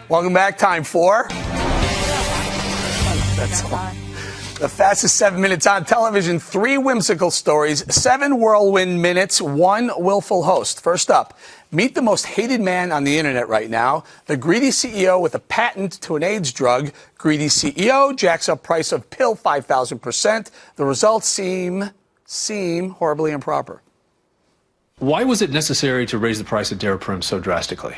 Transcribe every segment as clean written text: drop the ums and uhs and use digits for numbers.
Welcome back. Time for the fastest 7 minutes on television. 3 whimsical stories, 7 whirlwind minutes, 1 willful host. First up, meet the most hated man on the internet right now, the greedy CEO with a patent to an AIDS drug. Greedy CEO jacks up price of pill 5,000%. The results seem horribly improper. Why was it necessary to raise the price of Daraprim so drastically?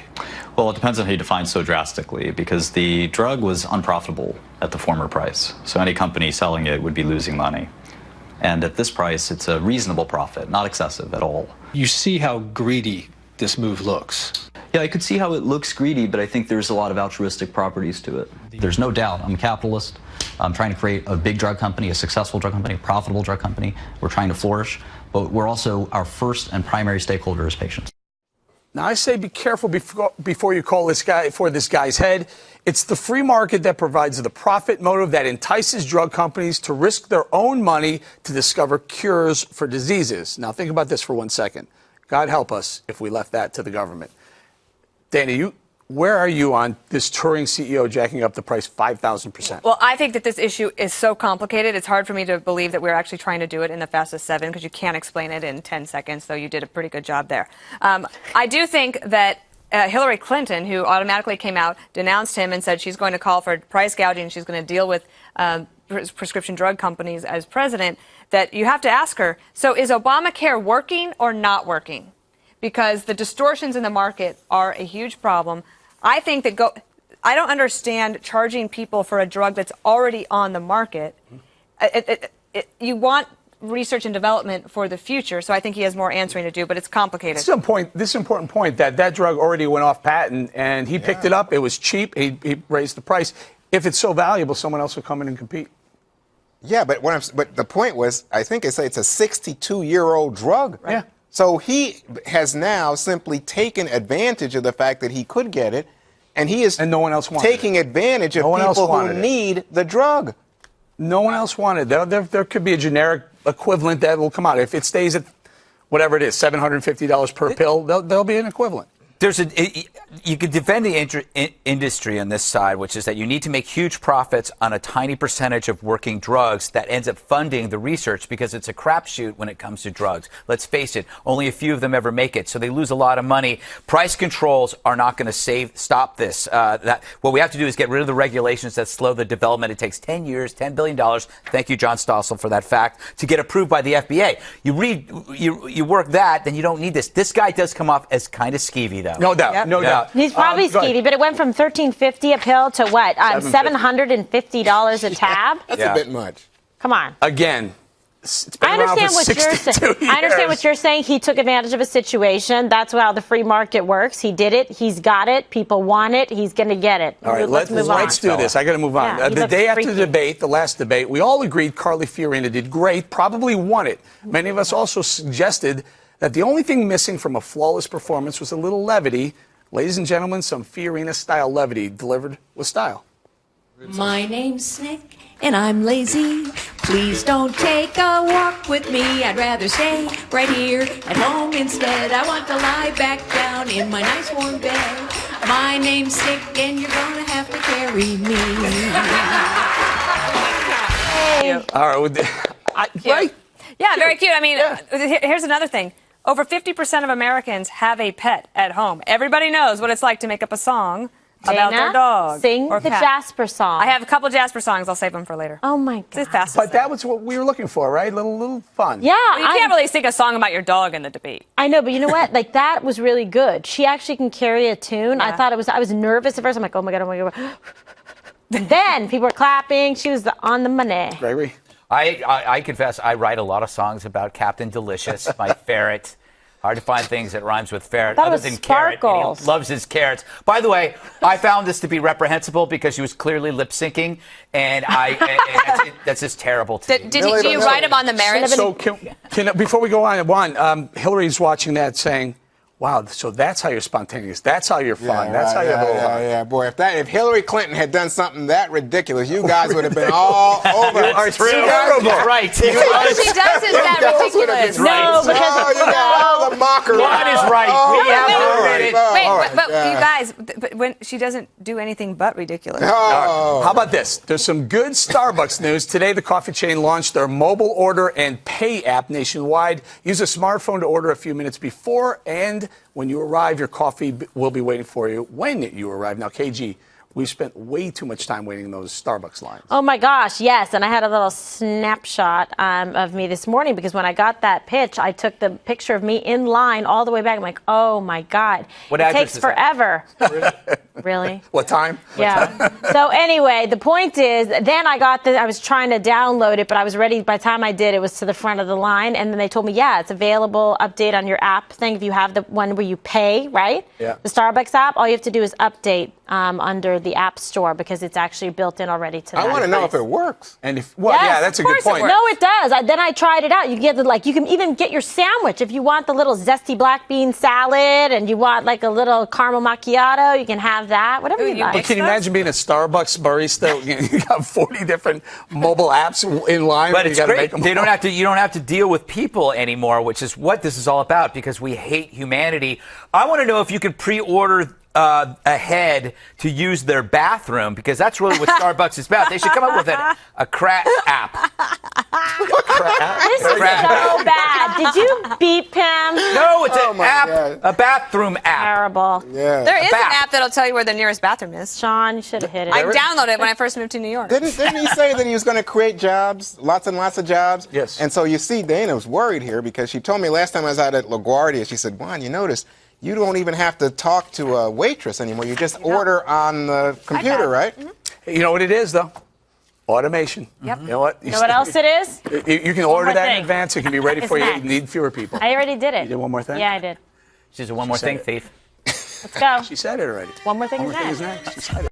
Well, it depends on how you define so drastically, because the drug was unprofitable at the former price. So any company selling it would be losing money. And at this price, it's a reasonable profit, not excessive at all. You see how greedy this move looks. Yeah, I could see how it looks greedy, but I think there's a lot of altruistic properties to it. There's no doubt I'm a capitalist. I'm trying to create a big drug company, a successful drug company, a profitable drug company. We're trying to flourish, but we're also, our first and primary stakeholder is patients. Now, I say be careful before you call this guy for this guy's head. It's the free market that provides the profit motive that entices drug companies to risk their own money to discover cures for diseases. Now, think about this for 1 second. God help us if we left that to the government. Dana, where are you on this touring CEO jacking up the price 5,000%? Well, I think that this issue is so complicated, it's hard for me to believe that we're actually trying to do it in the fastest 7 because you can't explain it in 10 seconds, though you did a pretty good job there. I do think that Hillary Clinton, who automatically came out, denounced him and said she's going to call for price gouging, she's going to deal with prescription drug companies as president, that you have to ask her, so is Obamacare working or not working? Because the distortions in the market are a huge problem. I think that I don't understand charging people for a drug that's already on the market. You want research and development for the future, so I think he has more answering to do, but it's complicated. This is an important point that drug already went off patent, and he picked it up. It was cheap. He raised the price. If it's so valuable, someone else will come in and compete. Yeah, but the point was, I think it's a 62-year-old drug. Right. Yeah. So he has now simply taken advantage of the fact that he could get it, and he is no one else taking advantage of people who need the drug. No one else wanted it. There could be a generic equivalent that will come out. If it stays at whatever it is, $750 per pill, there'll be an equivalent. You could defend the industry on this side, which is that you need to make huge profits on a tiny percentage of working drugs that ends up funding the research because it's a crapshoot when it comes to drugs. Let's face it, only a few of them ever make it, so they lose a lot of money. Price controls are not going to stop this. What we have to do is get rid of the regulations that slow the development. It takes 10 years, $10 billion. Thank you, John Stossel, for that fact, to get approved by the FDA. You work that, then you don't need this. This guy does come off as kind of skeevy, though. No doubt, no doubt. He's probably skeevy, but it went from $13.50 a pill to what? $750 a tab? That's a bit much. Come on. Again, it's been I around understand for what you're 62 saying. years. I understand what you're saying. He took advantage of a situation. That's how the free market works. He did it. He's got it. People want it. He's going to get it. All right, let's move on. Let's do this. I got to move on. Yeah, The day after the debate, the last debate, we all agreed Carly Fiorina did great, probably won it. Many of us also suggested that the only thing missing from a flawless performance was a little levity. Ladies and gentlemen, some Fiorina-style levity delivered with style. My name's Nick, and I'm lazy. Please don't take a walk with me. I'd rather stay right here at home instead. I want to lie back down in my nice warm bed. My name's Nick, and you're gonna have to carry me. All right. Right? Yeah, very cute. I mean, here's another thing. Over 50% of Americans have a pet at home. Everybody knows what it's like to make up a song about their dog. Sing the Jasper song. I have a couple Jasper songs. I'll save them for later. Oh, my God. But that was what we were looking for, right? Little fun. Yeah. Well, you can't really sing a song about your dog in the debate. I know, but you know what? Like, that was really good. She actually can carry a tune. Yeah. I was nervous at first. I'm like, oh, my God, oh, my God. And then people were clapping. She was on the money. Gregory? I confess, I write a lot of songs about Captain Delicious, my ferret. Hard to find things that rhymes with ferret other than carrot. And he loves his carrots. By the way, I found this to be reprehensible because she was clearly lip syncing, and that's just terrible to me. Do you write him on the merits? So before we go on, Hillary's watching that saying, Wow, so that's how you're spontaneous. That's how you're fun. That's how you have a little heart. yeah. Boy, if Hillary Clinton had done something that ridiculous, you guys would have been all over it. are terrible. Right. What she does is that ridiculous. No, because Oh, you got all the mockery. Juan is right. Oh, We have wait, to admit it. Wait, but yeah. you guys, but when she doesn't do anything but ridiculous. Oh. How about this? There's some good Starbucks news. Today, the coffee chain launched their mobile order and pay app nationwide. Use a smartphone to order a few minutes before, and when you arrive, your coffee will be waiting for you when you arrive. Now, KG, we've spent way too much time waiting in those Starbucks lines. Oh my gosh, yes. And I had a little snapshot of me this morning because when I got that pitch, I took the picture of me in line all the way back. I'm like, oh my God. What it address takes is that? forever. Really? What time? Yeah. So anyway, the point is, then I was trying to download it, but I was ready. By the time I did, it was to the front of the line. And then they told me, yeah, it's available, update on your app thing. If you have the one where you pay, right? Yeah. The Starbucks app, all you have to do is update under the App Store because it's actually built in already to that. I want to know if it works. And if, well, Yes, yeah, that's a of good course it point. works. No, it does. Then I tried it out. You get you can even get your sandwich if you want the little zesty black bean salad and you want like a little caramel macchiato. You can have that. Whatever Ooh, you you like. But can you imagine being a Starbucks barista? You got 40 different mobile apps in line. But and it's you gotta great. Make them They don't all. have to. You don't have to deal with people anymore, which is what this is all about. Because we hate humanity. I want to know if you could pre-order ahead to use their bathroom, because that's really what Starbucks is about. They should come up with a crack app. This is so bad. Did you beep him? No, it's Oh an my app, God. a bathroom app. Terrible. Yeah. There is an bath. app that'll tell you where the nearest bathroom is. Sean, you should have hit it. I downloaded it when I first moved to New York. Didn't he say that he was going to create jobs, lots and lots of jobs? Yes. And so you see, Dana was worried here because she told me last time I was out at LaGuardia, she said, Juan, you notice you don't even have to talk to a waitress anymore. You just order on the computer, right? You know what it is, though? Automation. Yep. You know what? You know what else it is? You can order more that in thing. advance. It can be ready for you. Snack. You need fewer people. I already did it. You did one more thing? Yeah, I did. She's a one more said thing, it. thief. Let's go. She said it already. One more thing One is more thing next. is next. She said it.